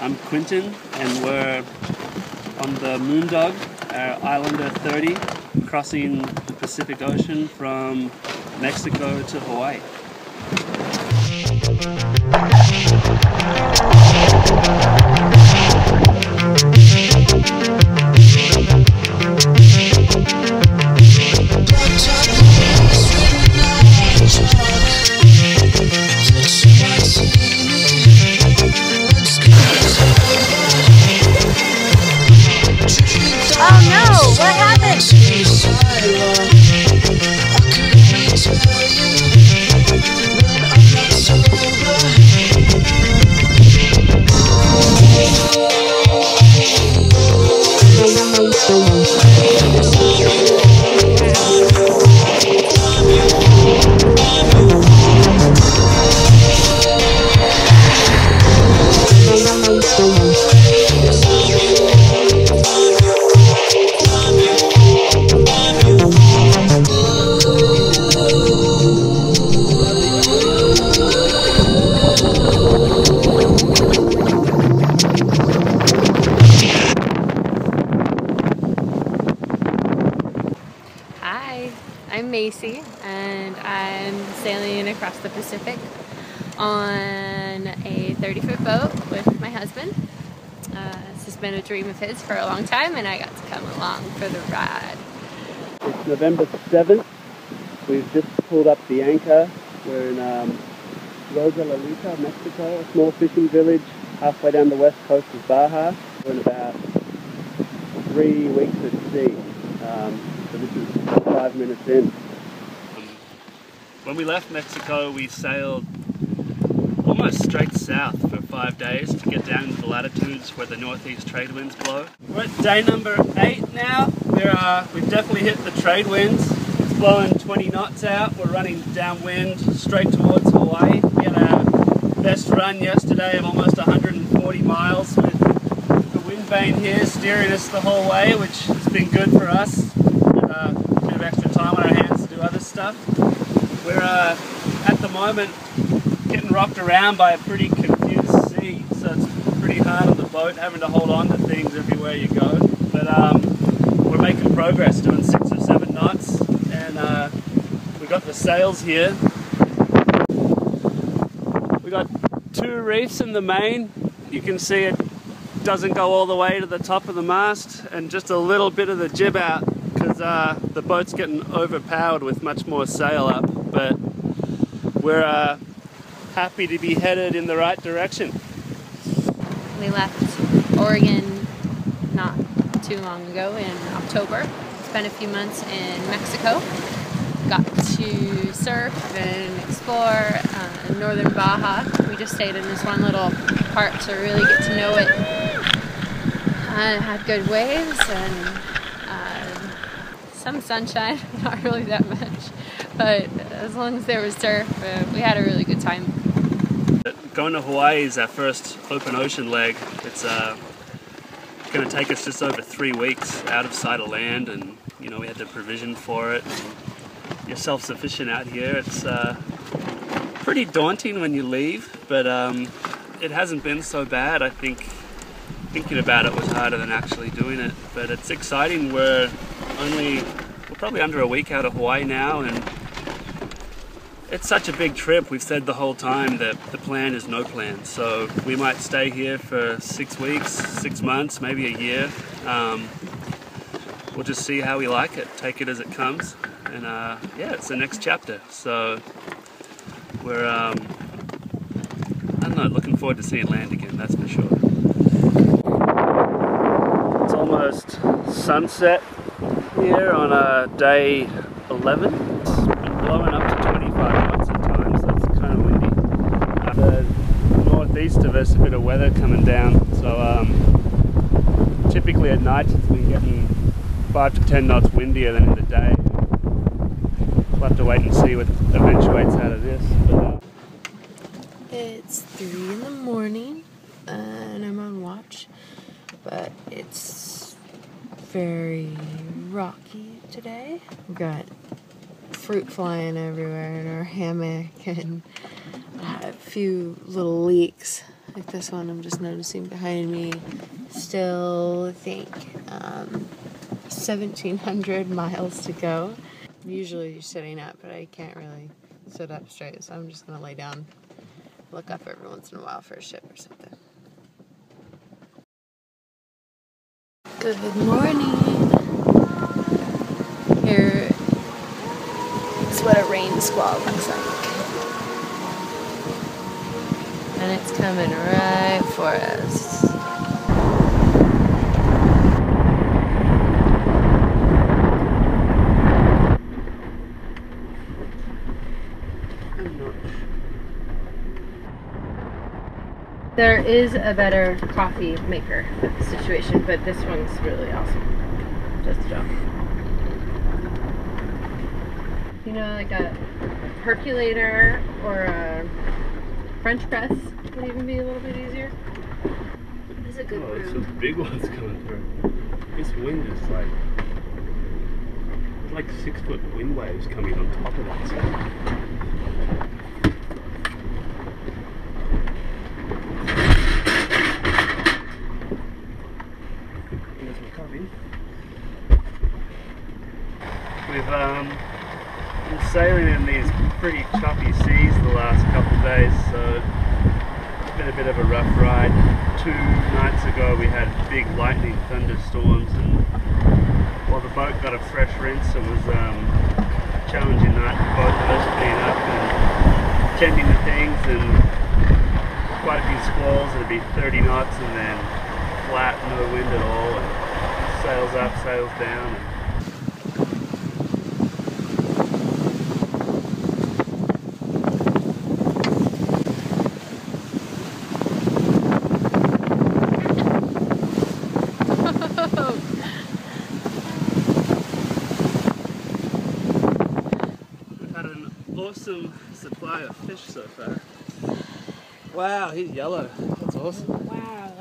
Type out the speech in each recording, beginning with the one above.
I'm Quintin, and we're on the Moondog, Islander 30, crossing the Pacific Ocean from Mexico to Hawaii. Oh no, what happened? Hi, I'm Macy, and I'm sailing across the Pacific on a 30-foot boat with my husband. This has been a dream of his for a long time, and I got to come along for the ride. It's November 7th. We've just pulled up the anchor. We're in Rosa La Luca, Mexico, a small fishing village halfway down the west coast of Baja. We're in about 3 weeks at sea. So this is 5 minutes in. When we left Mexico, we sailed almost straight south for 5 days to get down into the latitudes where the northeast trade winds blow. We're at day number 8 now. We've definitely hit the trade winds. It's blowing 20 knots out. We're running downwind straight towards Hawaii. We had our best run yesterday of almost 140 miles with the wind vane here steering us the whole way, which has been good for us. A bit of extra time on our hands to do other stuff. We're at the moment getting rocked around by a pretty confused sea, so it's pretty hard on the boat having to hold on to things everywhere you go. But we're making progress, doing 6 or 7 knots, and we've got the sails here. We got 2 reefs in the main. You can see it doesn't go all the way to the top of the mast, and just a little bit of the jib out because the boat's getting overpowered with much more sail up. But we're happy to be headed in the right direction. We left Oregon not too long ago in October. Spent a few months in Mexico. Got to surf and explore northern Baja. We just stayed in this one little part to really get to know it. Had good waves and some sunshine, not really that much, but as long as there was surf, we had a really good time. Going to Hawaii is our first open ocean leg. It's going to take us just over 3 weeks out of sight of land, and you know, we had to provision for it. And you're self-sufficient out here. It's pretty daunting when you leave, but it hasn't been so bad. I think thinking about it was harder than actually doing it, but it's exciting. We're probably under a week out of Hawaii now, and it's such a big trip. We've said the whole time that the plan is no plan, so we might stay here for 6 weeks, 6 months, maybe a year. We'll just see how we like it, take it as it comes, and yeah, it's the next chapter. So we're I don't know, looking forward to seeing land again, that's for sure. It's almost sunset here on day 11. It's been blowing up to 25 knots at times, so it's kind of windy. The northeast of us, a bit of weather coming down, so typically at night it's been getting 5 to 10 knots windier than in the day. We'll have to wait and see what eventuates out of this. But, It's 3 in the morning and I'm on watch, but it's very rocky today. We've got fruit flying everywhere in our hammock and a few little leaks Like this one I'm just noticing behind me. Still, I think, 1,700 miles to go. Usually you're sitting up, but I can't really sit up straight, so I'm just going to lay down, look up every once in a while for a ship or something. Good morning. Here is what a rain squall looks like. And it's coming right for us. There is a better coffee maker for the situation, but this one's really awesome. Just a joke. You know, like a percolator or a French press would even be a little bit easier. This is a good brew. Some big ones coming through. This wind is like, it's like 6-foot wind waves coming on top of that stuff. We've been sailing in these pretty choppy seas the last couple of days, so it's been a bit of a rough ride. 2 nights ago we had big lightning thunderstorms, and while the boat got a fresh rinse, it was a challenging night for both of us, being up and tending to things, and quite a few squalls. It'd be 30 knots and then flat, no wind at all, and sails up, sails down. Awesome supply of fish so far. Wow, he's yellow. That's awesome. Wow.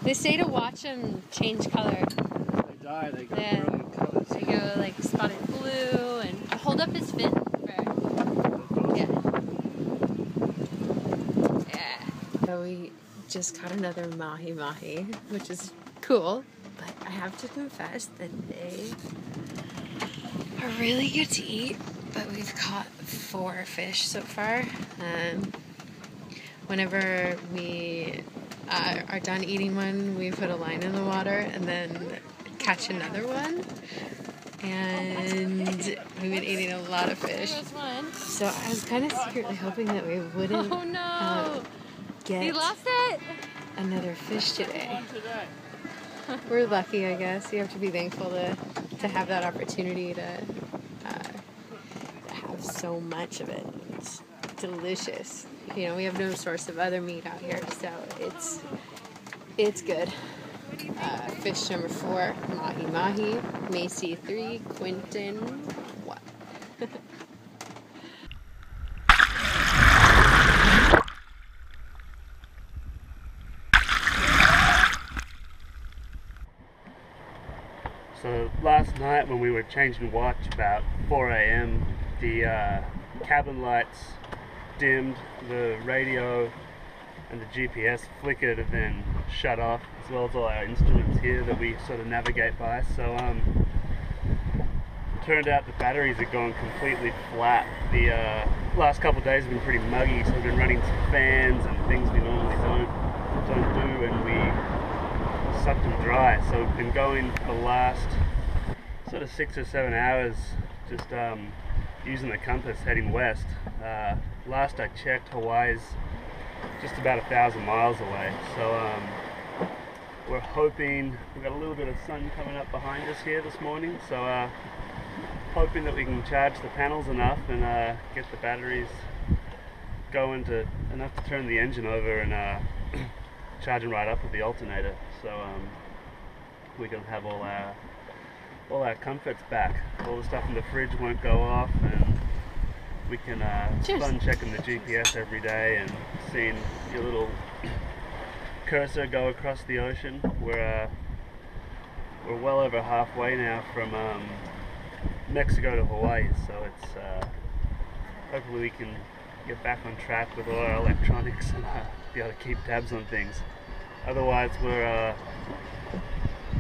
They say to watch them change color. They die, they go brilliant colours. They go like spotted blue and hold up his fin. Yeah. Yeah. So we just caught another mahi-mahi, which is cool, but I have to confess that they are really good to eat. But we've caught 4 fish so far. Whenever we are done eating one, we put a line in the water and then catch another one. And we've been eating a lot of fish. So I was kind of secretly hoping that we wouldn't get You lost it? another fish today. We're lucky, I guess. You have to be thankful to have that opportunity to have so much of it. It's delicious. You know, we have no source of other meat out here, so it's good. Fish number 4, mahi-mahi. Macy 3, Quintin 1. So last night when we were changing watch about 4 a.m, the cabin lights dimmed, the radio and the GPS flickered and then shut off, as well as all our instruments here that we sort of navigate by. So turned out the batteries had gone completely flat. The last couple of days have been pretty muggy, so we've been running some fans and things we normally don't do, and we sucked them dry. So we've been going the last sort of 6 or 7 hours just using the compass heading west. Last I checked, Hawaii's just about 1,000 miles away, so we're hoping, we've got a little bit of sun coming up behind us here this morning, so hoping that we can charge the panels enough and get the batteries going to enough to turn the engine over and charging right up with the alternator, so we can have all our comforts back. All the stuff in the fridge won't go off, and we can fun checking the GPS every day and seeing your little cursor go across the ocean. We're well over halfway now from Mexico to Hawaii, so it's hopefully we can get back on track with all our electronics and be able to keep tabs on things. Otherwise, we're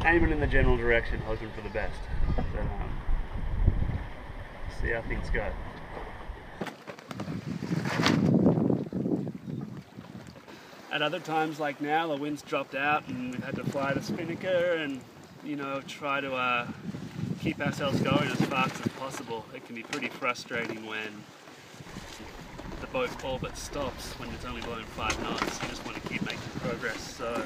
aiming in the general direction, hoping for the best. But, see how things go. At other times like now, the wind's dropped out and we've had to fly the spinnaker and, you know, try to keep ourselves going as fast as possible. It can be pretty frustrating when the boat all but stops when it's only blowing 5 knots. You just want to keep making progress. So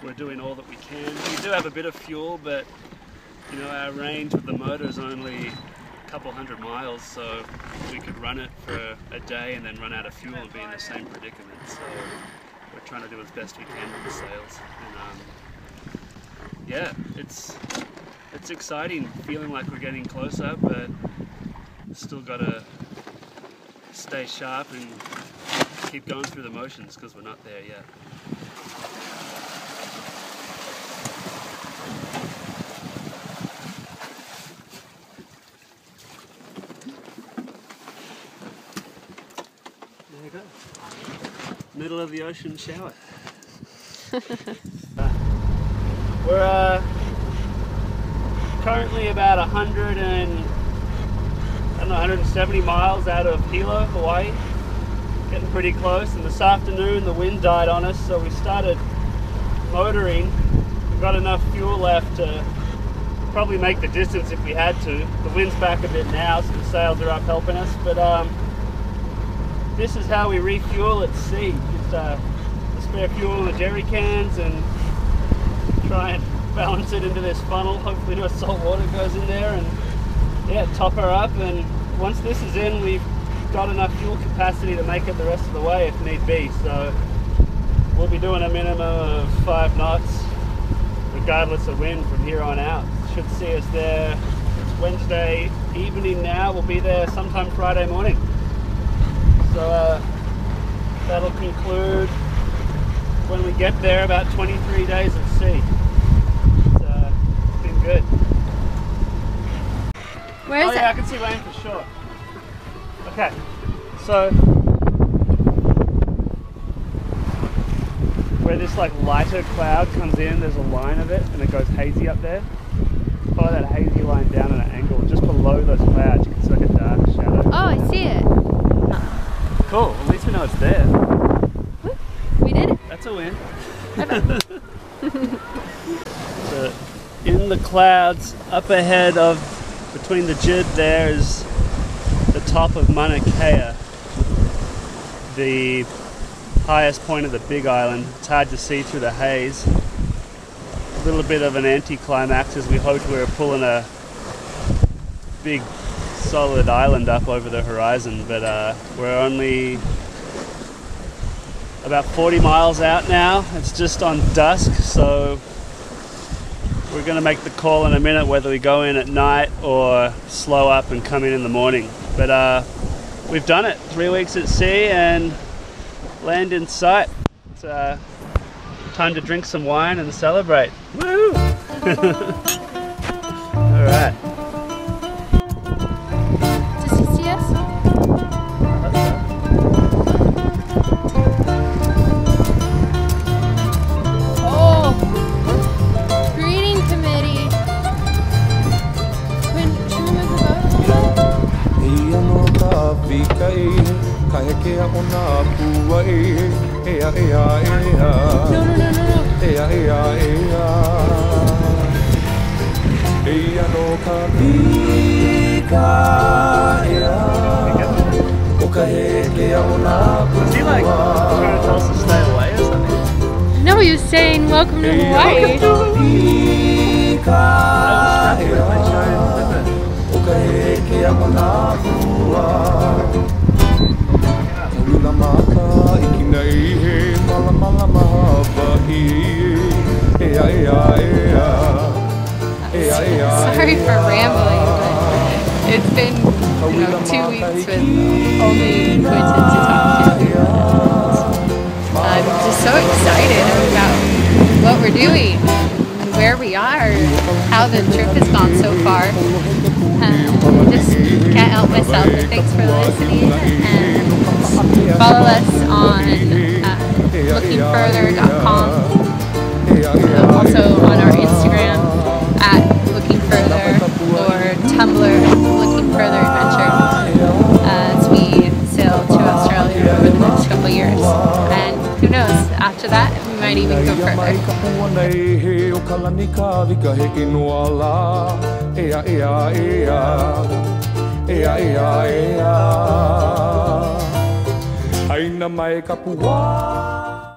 we're doing all that we can. We do have a bit of fuel, but you know, our range with the motor is only a couple 100 miles, so we could run it for a day and then run out of fuel and be in the same predicament. So we're trying to do as best we can with the sails. And yeah, it's exciting, feeling like we're getting closer, but still got to stay sharp and keep going through the motions because we're not there yet. There you go. Middle of the ocean shower. We're currently about 170 miles out of Hilo, Hawaii. Getting pretty close, and this afternoon the wind died on us, so we started motoring. We've got enough fuel left to probably make the distance if we had to. The wind's back a bit now, so the sails are up helping us, but this is how we refuel at sea. Just the spare fuel in the jerry cans and try and balance it into this funnel. Hopefully no salt water goes in there, and yeah, top her up. And once this is in, we've got enough fuel capacity to make it the rest of the way if need be. So we'll be doing a minimum of 5 knots regardless of wind from here on out. Should see us there. It's Wednesday evening now. We'll be there sometime Friday morning. So that'll conclude when we get there about 23 days at sea. It's been good. Where is it? Yeah, I can see land for sure. Okay, so where this like lighter cloud comes in, there's a line of it and it goes hazy up there. Follow that hazy line down at an angle. Just below those clouds, you can see like a dark shadow. Oh, I see it. Cool, at least we know it's there. Woo, we did it. That's a win. So in the clouds up ahead of, between the jib there is the top of Mauna Kea, the highest point of the Big Island. It's hard to see through the haze. A little bit of an anticlimax as we hoped we were pulling a big solid island up over the horizon, but we're only about 40 miles out now. It's just on dusk, so we're going to make the call in a minute whether we go in at night or slow up and come in the morning. But we've done it. 3 weeks at sea and land in sight. It's time to drink some wine and celebrate. Woo! All right. Does he see us? Oh! Greeting committee. Should we move the boat? Was he like trying to tell us to stay away or something? No, he was saying welcome to Hawaii. Sorry for rambling, but it's been 2 weeks with only Quintin to talk to. I'm just so excited about what we're doing, where we are, how the trip has gone so far. Just can't help myself, but thanks for listening, and Follow us on lookingfurther.com. Also on our Instagram at lookingfurther or Tumblr Looking Further Adventure as we sail to Australia over the next couple of years. And who knows, after that we might even go further. Aina mai kapua